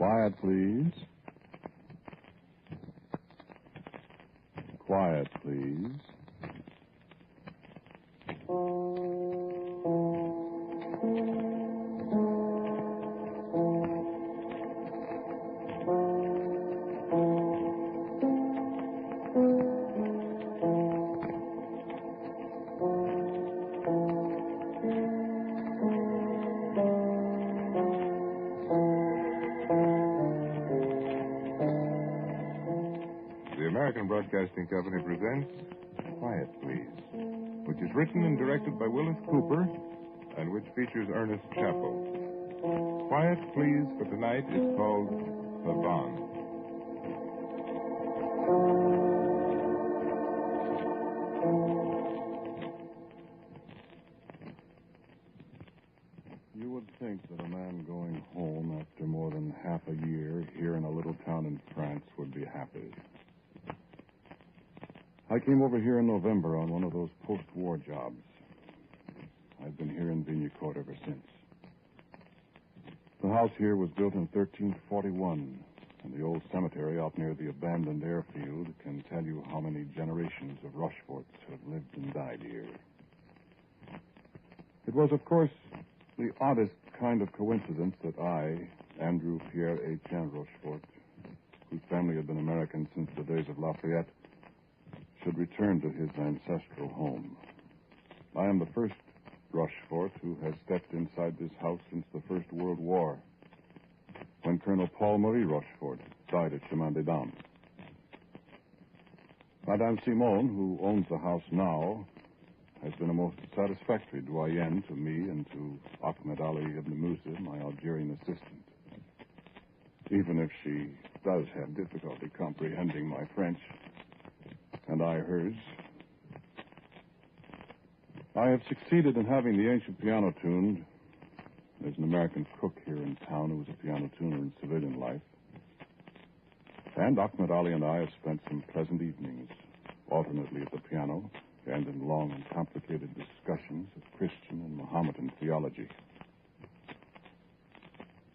Quiet, please. Quiet, please. The American Broadcasting Company presents Quiet, Please, which is written and directed by Willis Cooper and which features Ernest Chappell. Quiet, Please for tonight is called Pavanne. You would think that a man going home after more than half a year here in a little town in France would be happy. I came over here in November on one of those post-war jobs. I've been here in Vignecourt ever since. The house here was built in 1341, and the old cemetery out near the abandoned airfield can tell you how many generations of Rocheforts have lived and died here. It was, of course, the oddest kind of coincidence that I, Andrew Pierre Etienne Rochefort, whose family had been American since the days of Lafayette, should return to his ancestral home. I am the first Rochefort who has stepped inside this house since the First World War, when Colonel Paul Marie Rochefort died at Chemin des Dames. Madame Simone, who owns the house now, has been a most satisfactory doyenne to me and to Ahmed Ali ibn Musa, my Algerian assistant, even if she does have difficulty comprehending my French, and I hers. I have succeeded in having the ancient piano tuned. There's an American cook here in town who was a piano tuner in civilian life. And Ahmed Ali and I have spent some pleasant evenings, alternately at the piano and in long and complicated discussions of Christian and Mohammedan theology.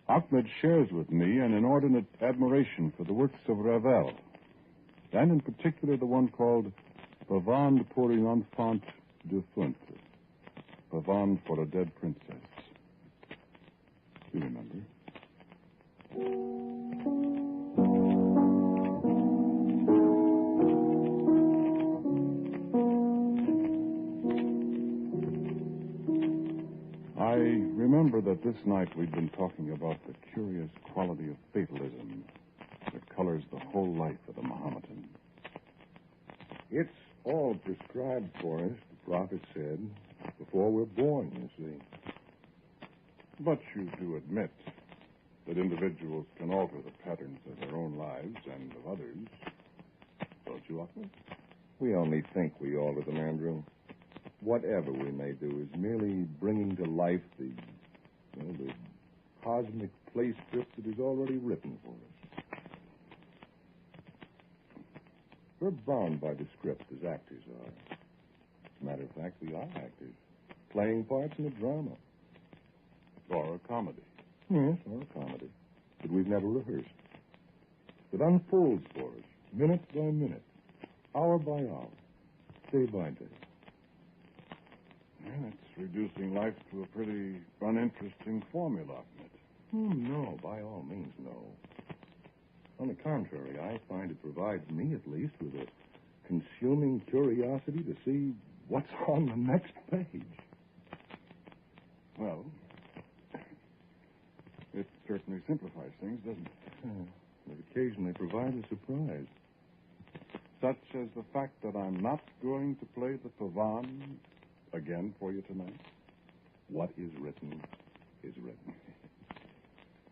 Ahmed shares with me an inordinate admiration for the works of Ravel, and in particular the one called Pavanne pour une enfant défunte, Pavanne for a dead princess. You remember? I remember that this night we'd been talking about the curious quality of fatalism that colors the whole life of the Mohammedan. It's all prescribed for us, the prophet said, before we're born, you see. But you do admit that individuals can alter the patterns of their own lives and of others, don't you, Ahmed? We only think we alter them, Andrew. Whatever we may do is merely bringing to life the cosmic play script that is already written for us. We're bound by the script as actors are. As a matter of fact, we are actors, playing parts in a drama. Or a comedy. Yes, or a comedy. But we've never rehearsed. It unfolds for us, minute by minute, hour by hour, day by day. Well, it's reducing life to a pretty uninteresting formula, Ahmed. No, by all means, no. On the contrary, I find it provides me, at least, with a consuming curiosity to see what's on the next page. Well, it certainly simplifies things, doesn't it? It occasionally provides a surprise. Such as the fact that I'm not going to play the Pavanne again for you tonight. What is written is written.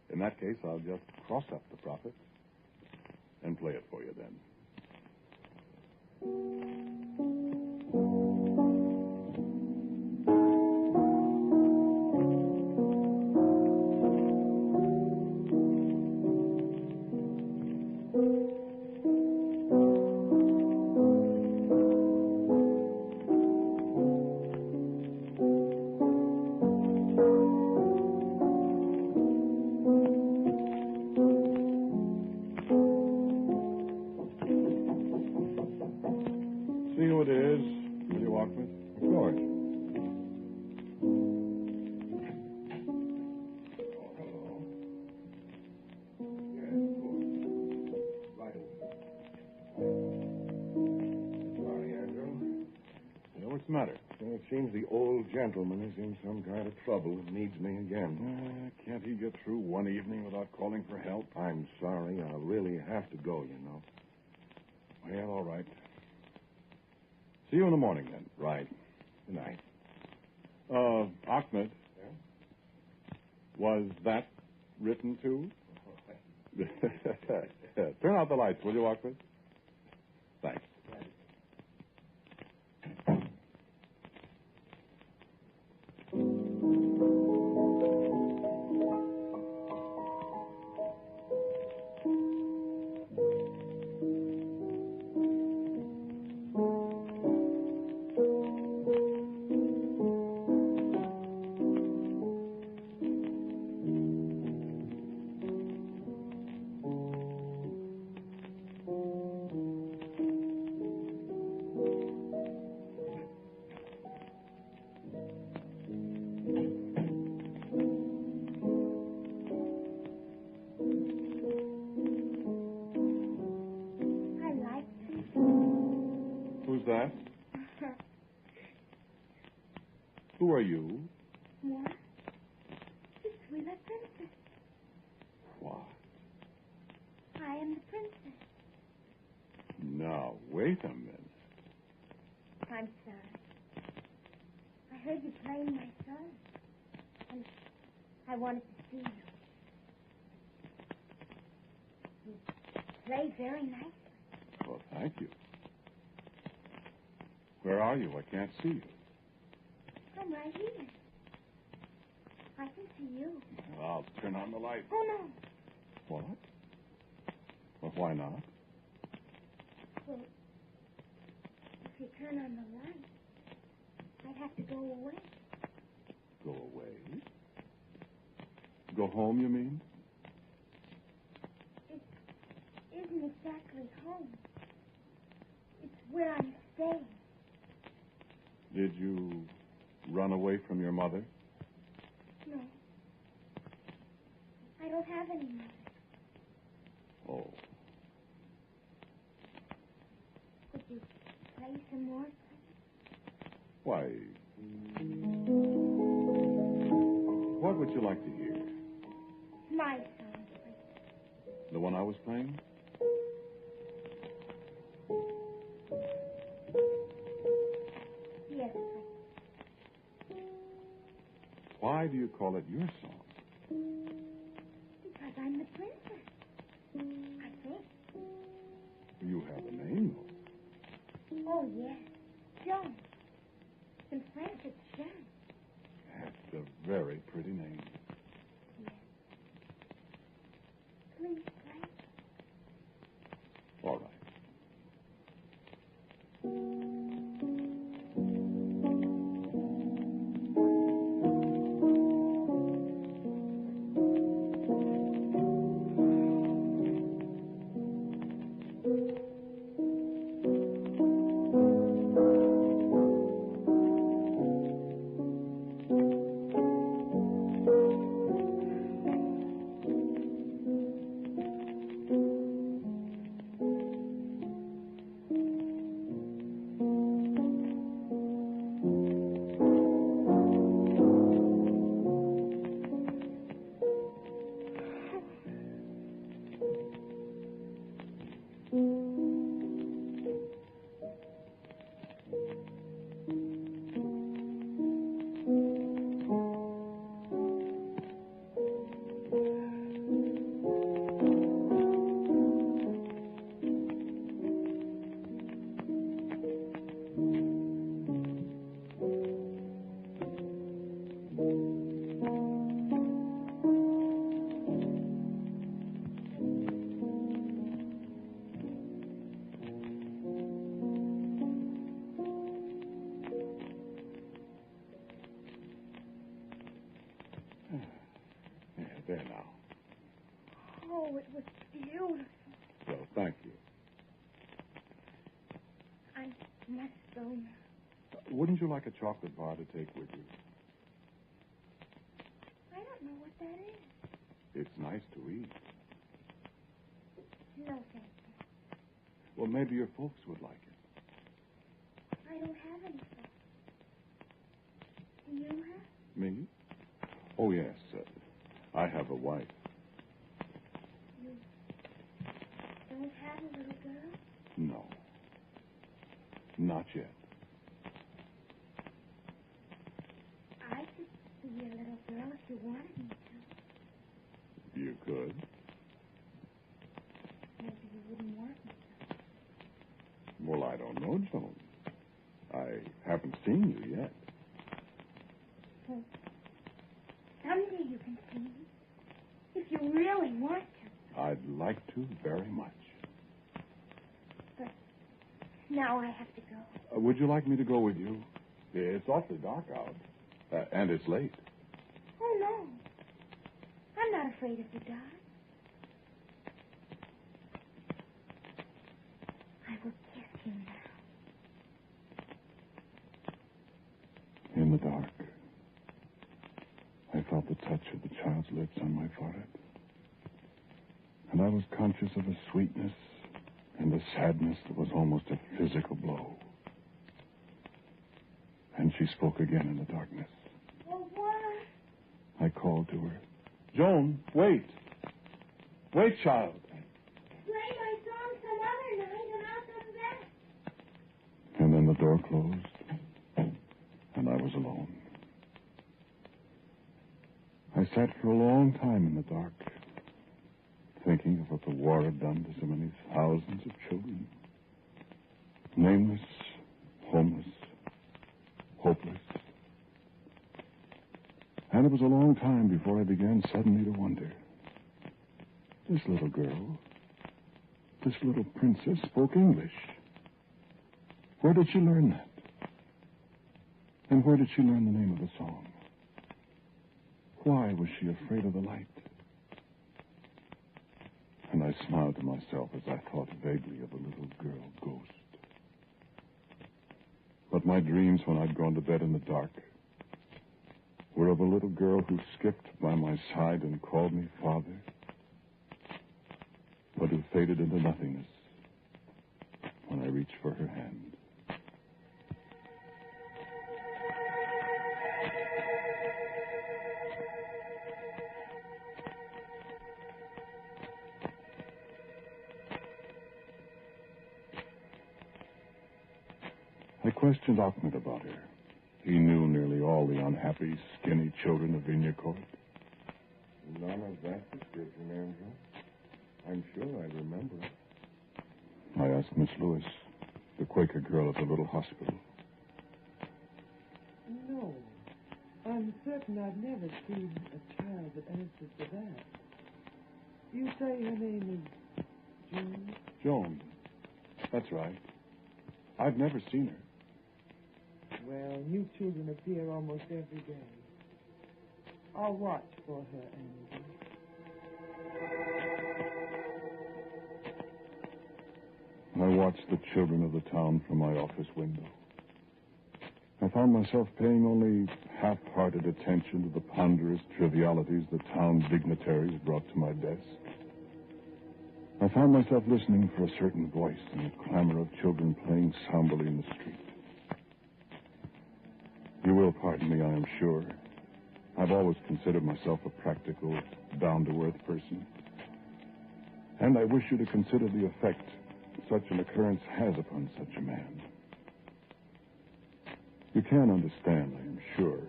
In that case, I'll just cross up the prophet and play it for you then. you it is. Will you walk with? Of course. What's the matter? Well, it seems the old gentleman is in some kind of trouble and needs me again. Can't he get through one evening without calling for help? I'm sorry. I'll really have to go, you know. Well, all right. See you in the morning, then. Right. Good night. Ahmed. Yeah? Was that written too? Turn out the lights, will you, Ahmed? Thanks. Who's that? Who are you? Moi? Je suis la princess. What? I am the princess. Now, wait a minute. I'm sorry. I heard you playing my song. And I wanted to see you. You play very nicely. Well, thank you. Where are you? I can't see you. I'm right here. I can see you. I'll turn on the light. Oh, no. What? Well, why not? Well, if you turn on the light, I'd have to go away. Go away? Go home, you mean? It isn't exactly home. It's where I'm staying. Did you run away from your mother? No. I don't have any mother. Oh. Could you play some more? Why? What would you like to hear? My song, please. The one I was playing? Yes, please. Why do you call it your song? Because I'm the princess. I think. You have a name, though. Oh, yes. Joan. In French, it's Jean. That's a very pretty name. Yes. Please play. All right. must go now. Wouldn't you like a chocolate bar to take with you? I don't know what that is. It's nice to eat. No, thank you. Well, maybe your folks would like it. I don't have any folks. Do you have? Me? Oh, yes. I have a wife. You don't have a little girl? No. Not yet. I could be a little girl if you wanted me to. You could. Maybe you wouldn't want me to. Well, I don't know, Joan. I haven't seen you yet. Well, someday you can see me. If you really want to. I'd like to very much. But now I have to go. Would you like me to go with you? It's awfully dark out. And it's late. Oh, no. I'm not afraid of the dark. I will kiss you now. In the dark, I felt the touch of the child's lips on my forehead. And I was conscious of a sweetness and a sadness that was almost a physical blow. And she spoke again in the darkness. Oh, what? I called to her. Joan, wait. Wait, child. Play my song some other night and I'll come back. And then the door closed, and I was alone. I sat for a long time in the dark, thinking of what the war had done to so many thousands of children. Nameless, homeless, hopeless. And it was a long time before I began suddenly to wonder. This little girl, this little princess spoke English. Where did she learn that? And where did she learn the name of the song? Why was she afraid of the light? And I smiled to myself as I thought vaguely of a little girl ghost. But my dreams when I'd gone to bed in the dark were of a little girl who skipped by my side and called me father, but who faded into nothingness when I reached for her hand. I questioned Ahmed about her. He knew nearly all the unhappy, skinny children of Vinya Court. None of that description, Andrew. I'm sure I remember it. I asked Miss Lewis, the Quaker girl at the little hospital. No. I'm certain I've never seen a child that answers to that. You say her name is Joan? Joan. That's right. I've never seen her. Well, new children appear almost every day. I'll watch for her, Andrew. I watched the children of the town from my office window. I found myself paying only half-hearted attention to the ponderous trivialities the town dignitaries brought to my desk. I found myself listening for a certain voice in the clamor of children playing somberly in the street. You will pardon me, I am sure. I've always considered myself a practical, down-to-earth person. And I wish you to consider the effect such an occurrence has upon such a man. You can understand, I am sure,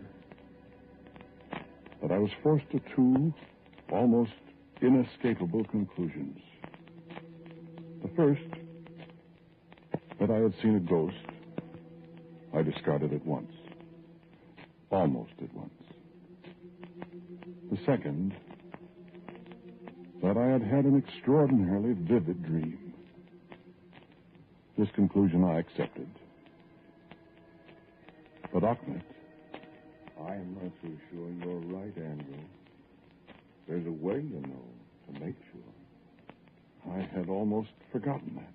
that I was forced to two almost inescapable conclusions. The first, that I had seen a ghost, I discarded at once. Almost at once. The second, that I had had an extraordinarily vivid dream. This conclusion I accepted. But Ahmed, I'm not so sure you're right, Andrew. There's a way, you know, to make sure. I had almost forgotten that.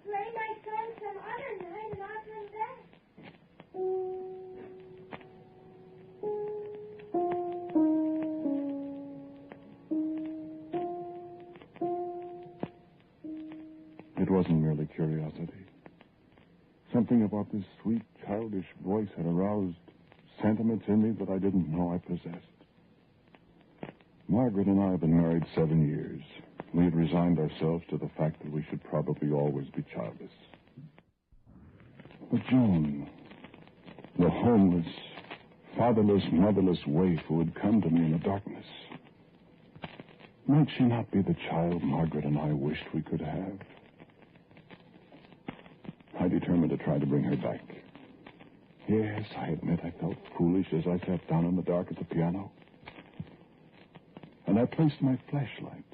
Play my song some other night and I'll curiosity. Something about this sweet, childish voice had aroused sentiments in me that I didn't know I possessed. Margaret and I have been married 7 years. We had resigned ourselves to the fact that we should probably always be childless. But Joan, the homeless, fatherless, motherless waif who had come to me in the darkness, might she not be the child Margaret and I wished we could have? I determined to try to bring her back. Yes, I admit I felt foolish as I sat down in the dark at the piano. And I placed my flashlight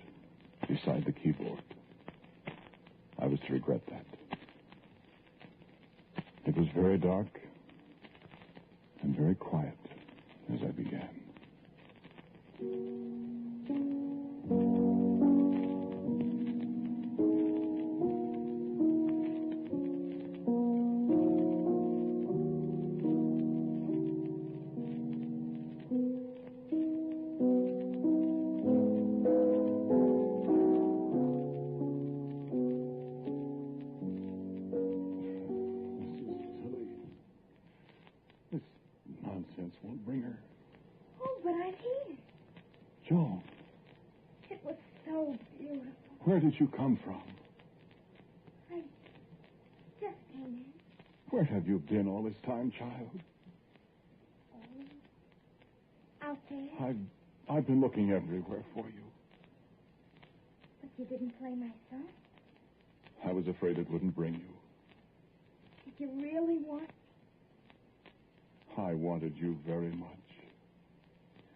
beside the keyboard. I was to regret that. It was very dark and very quiet as I began. Won't bring her. Oh, but I'm here. Joan. It was so beautiful. Where did you come from? I just came in. Where have you been all this time, child? Oh, out there. I've been looking everywhere for you. But you didn't play my song. I was afraid it wouldn't bring you. Did you really want? I wanted you very much.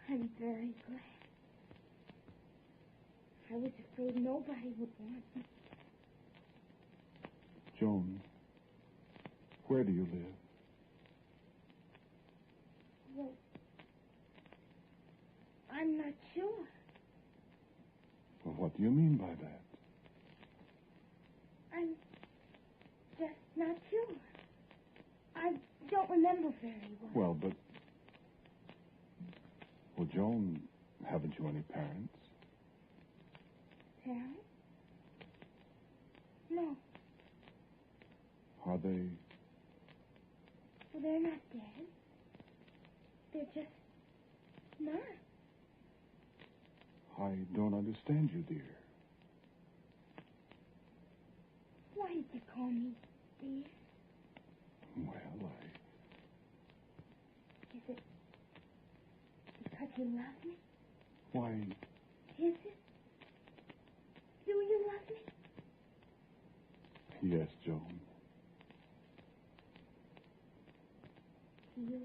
I'm very glad. I was afraid nobody would want me. Joan, where do you live? Well, I'm not sure. Well, what do you mean by that? I'm just not sure. I don't remember very well. Well, but... Well, Joan, haven't you any parents? Parents? No. Are they... Well, they're not dead. They're just not. I don't understand you, dear. Why did you call me dear? Well, Is it because you love me? Why, Is it? Do you love me? yes, Joan. Do you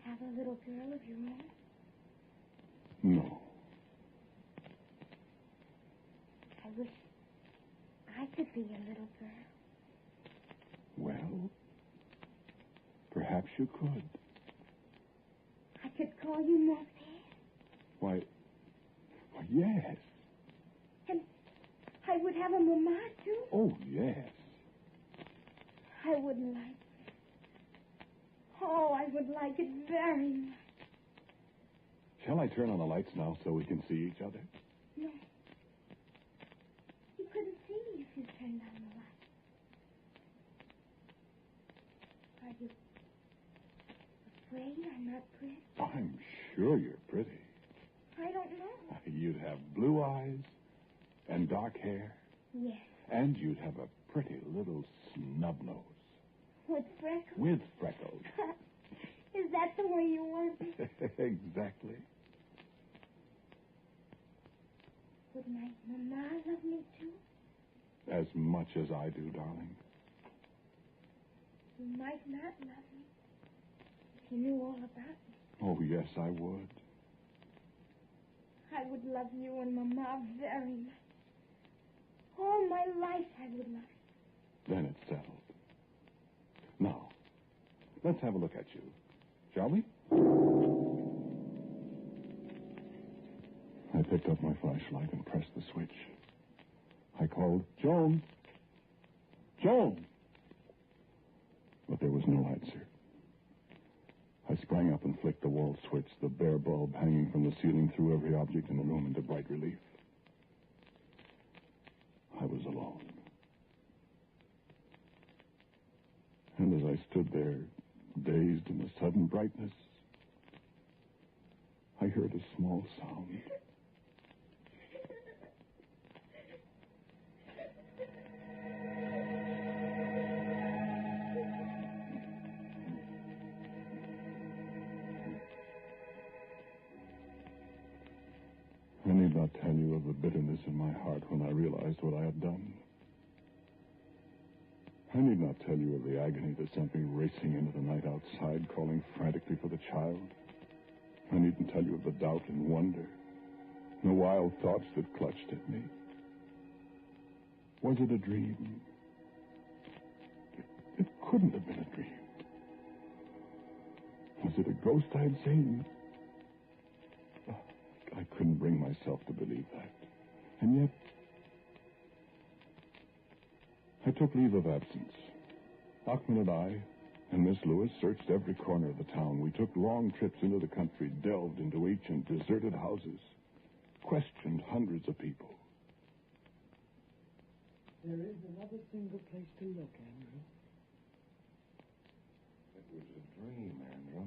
have a little girl of your own? No. I wish I could be a little girl. Well, perhaps you could. I could call you Mother. Why, yes. And I would have a mama, too. Oh, yes. I would like it. Oh, I would like it very much. Shall I turn on the lights now so we can see each other? No. You couldn't see me if you turned on the light. Are you afraid I'm not pretty? I'm sure you're pretty. I don't know. You'd have blue eyes and dark hair, Yes. and you'd have a pretty little snub nose. With freckles? With freckles. Is that the way you want me? Exactly. Would my mama love me, too? As much as I do, darling. You might not love me if you knew all about me. Oh, yes, I would. I would love you and Mama very much. All my life I would love you. Then it's settled. Now, let's have a look at you, shall we? I picked up my flashlight and pressed the switch. I called, Joan! Joan! But there was no answer. I sprang up and flicked the wall switch. The bare bulb hanging from the ceiling threw every object in the room into bright relief. I was alone. And as I stood there, dazed in the sudden brightness, I heard a small sound. I need not tell you of the bitterness in my heart when I realized what I had done. I need not tell you of the agony that sent me racing into the night outside, calling frantically for the child. I needn't tell you of the doubt and wonder, and the wild thoughts that clutched at me. Was it a dream? It couldn't have been a dream. Was it a ghost I had seen? I couldn't bring myself to believe that. And yet, I took leave of absence. Ahmed and I and Miss Lewis searched every corner of the town. We took long trips into the country, delved into ancient, deserted houses, questioned hundreds of people. There is another single place to look, Andrew. It was a dream, Andrew.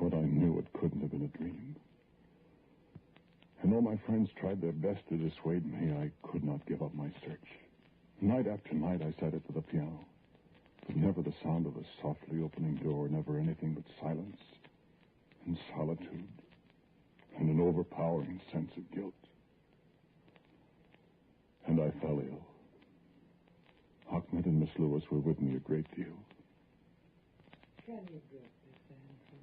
But I knew it couldn't have been a dream. And though my friends tried their best to dissuade me, I could not give up my search. Night after night, I sat at the piano. But never the sound of a softly opening door, never anything but silence and solitude and an overpowering sense of guilt. And I fell ill. Ahmed and Miss Lewis were with me a great deal. Can you address this, Andrew?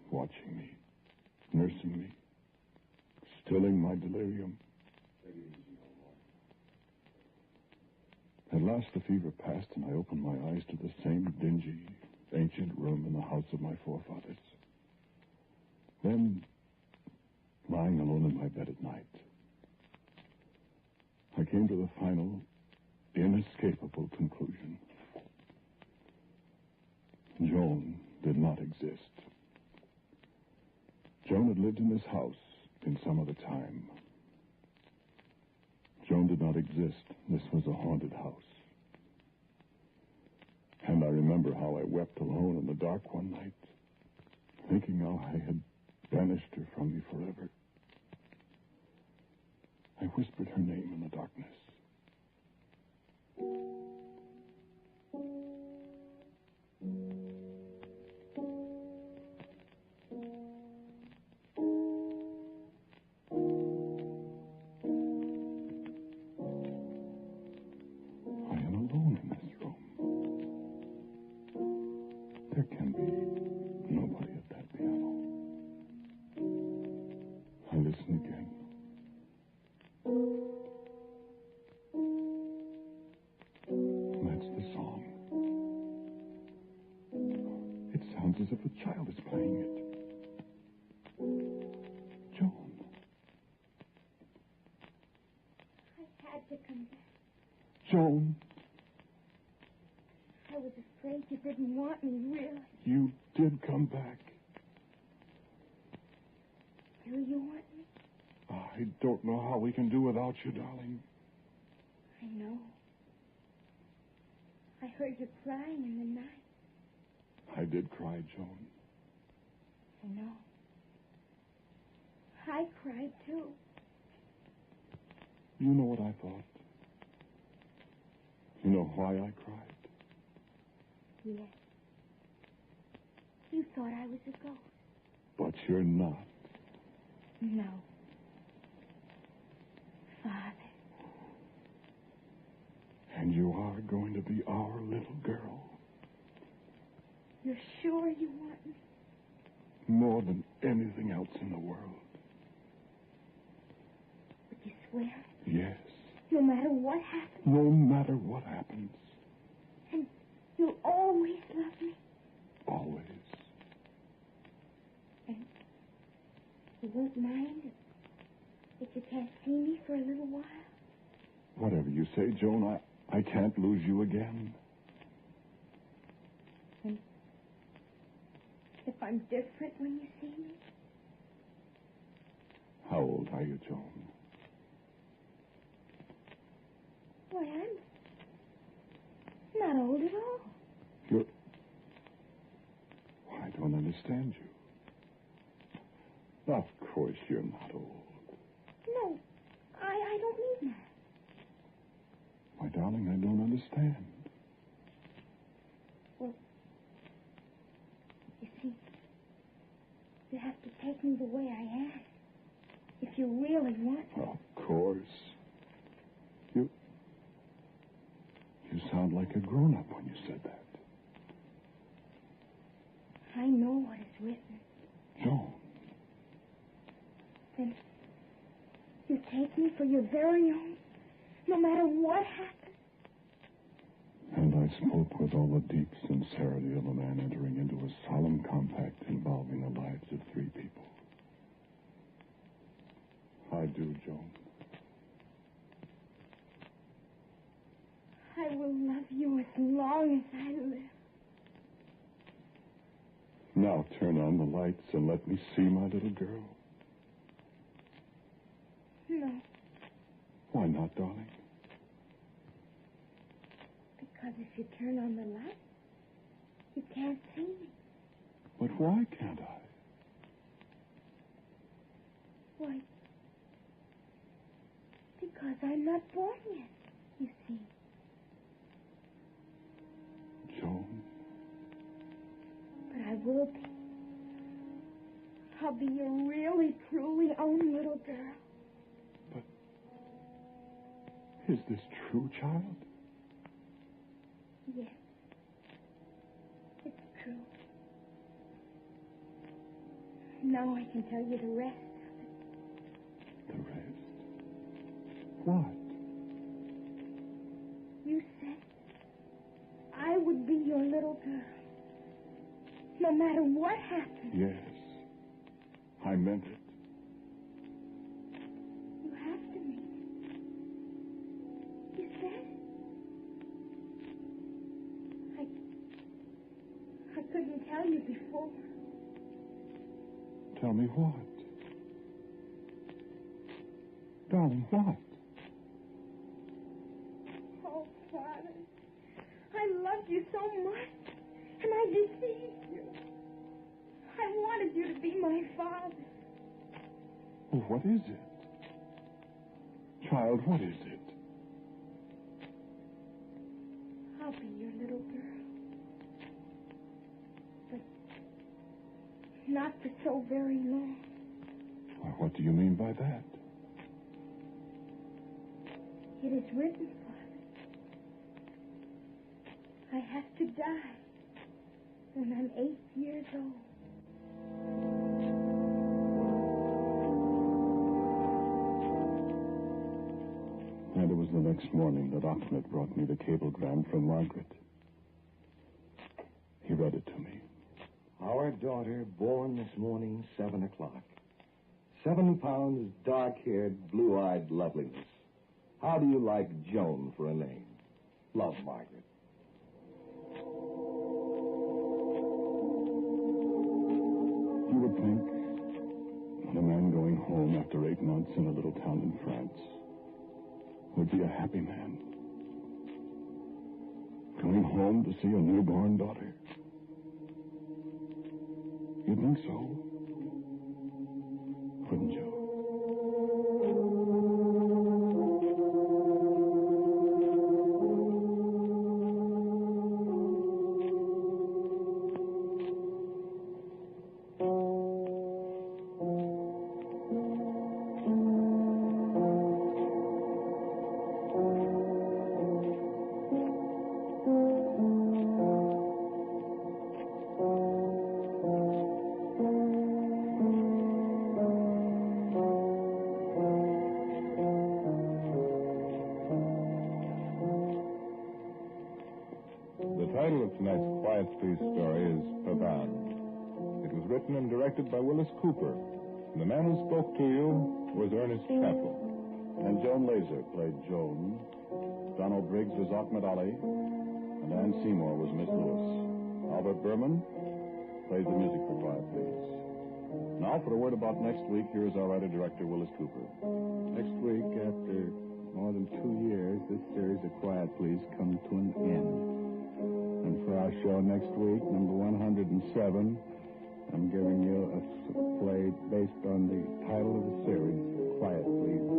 Watching me, nursing me, stilling my delirium. At last the fever passed, and I opened my eyes to the same dingy, ancient room in the house of my forefathers. Then, lying alone in my bed at night, I came to the final, inescapable conclusion. Joan did not exist. Joan had lived in this house in some other time. Joan did not exist. This was a haunted house. And I remember how I wept alone in the dark one night, thinking how I had banished her from me forever. I whispered her name in the darkness. There can be nobody at that piano. I listen again. That's the song. It sounds as if a child is playing it. Joan. I had to come back. Joan. I was afraid you didn't want me, really. You did come back. Do you want me? I don't know how we can do without you, darling. I know. I heard you crying in the night. I did cry, Joan. I know. I cried, too. You know what I thought? You know why I cried? Yes. You thought I was a ghost. But you're not. No. Father. And you are going to be our little girl. You're sure you want me? More than anything else in the world. Would you swear? Yes. No matter what happens? No matter what happens. And you'll always love me? Always. And you won't mind if you can't see me for a little while? Whatever you say, Joan, I can't lose you again. And if I'm different when you see me? How old are you, Joan? Why, I'm not old at all. you're not old. No, I don't mean that. My darling, I don't understand. Well, you see, you have to take me the way I am. If you really want me. Of course. You sound like a grown-up when you said that. I know what is written. Joan. Then you take me for your very own, no matter what happens. And I spoke with all the deep sincerity of a man entering into a solemn compact involving the lives of three people. I do, Joan. I will love you as long as I live. Now turn on the lights and let me see my little girl. No, Why not, darling? because if you turn on the light, you can't see me. But why can't I? Why? Because I'm not born yet, you see. Joan, But I will be. I'll be your really, truly own little girl. is this true, child? Yes. It's true. Now I can tell you the rest of it. The rest? What? You said I would be your little girl. No matter what happens. Yes. I meant it. You have to mean it. You said it. I couldn't tell you before. Tell me what? Darling, what? Oh, Father, I loved you so much, and I deceived you. I wanted you to be my father. Oh, what is it? Child, what is it? I'll be your little girl. But not for so very long. Why, what do you mean by that? It is written, Father. I have to die when I'm 8 years old. And it was the next morning that Ahmed brought me the cablegram from Margaret. He read it to me. Our daughter born this morning, 7 o'clock. 7 pounds, dark-haired, blue-eyed loveliness. How do you like Joan for a name? Love, Margaret. You would think that a man going home after 8 months in a little town in France would be a happy man. Going home to see a newborn daughter. You think so? Wouldn't you? The title of tonight's Quiet Please story is Pavanne. It was written and directed by Willis Cooper. And the man who spoke to you was Ernest Chappell. And Joan Laser played Joan. Donald Briggs was Ahmed Ali. And Ann Seymour was Miss Lewis. Albert Berman played the music for Quiet Please. Now for a word about next week, here is our writer-director, Willis Cooper. Next week, after more than 2 years, this series of Quiet Please comes to an end. And for our show next week, number 107, I'm giving you a play based on the title of the series, Quiet Please.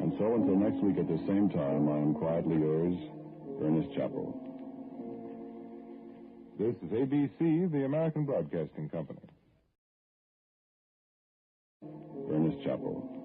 And so until next week at the same time, I am quietly yours, Ernest Chappell. This is ABC, the American Broadcasting Company. Ernest Chappell.